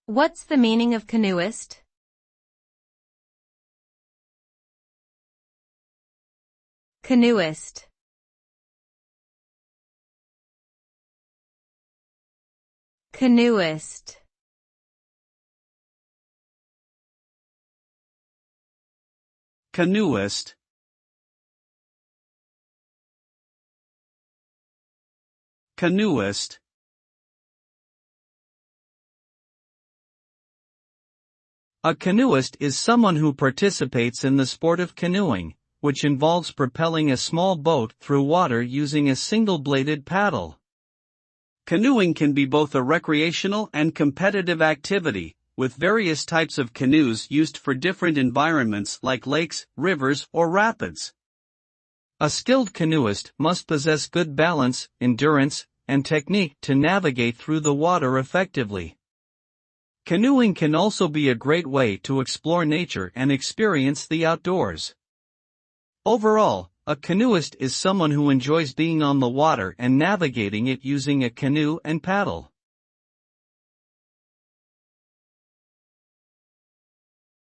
What's the meaning of canoeist? Canoeist. Canoeist. Canoeist. Canoeist. A canoeist is someone who participates in the sport of canoeing, which involves propelling a small boat through water using a single-bladed paddle. Canoeing can be both a recreational and competitive activity, with various types of canoes used for different environments like lakes, rivers, or rapids. A skilled canoeist must possess good balance, endurance, and technique to navigate through the water effectively. Canoeing can also be a great way to explore nature and experience the outdoors. Overall, a canoeist is someone who enjoys being on the water and navigating it using a canoe and paddle.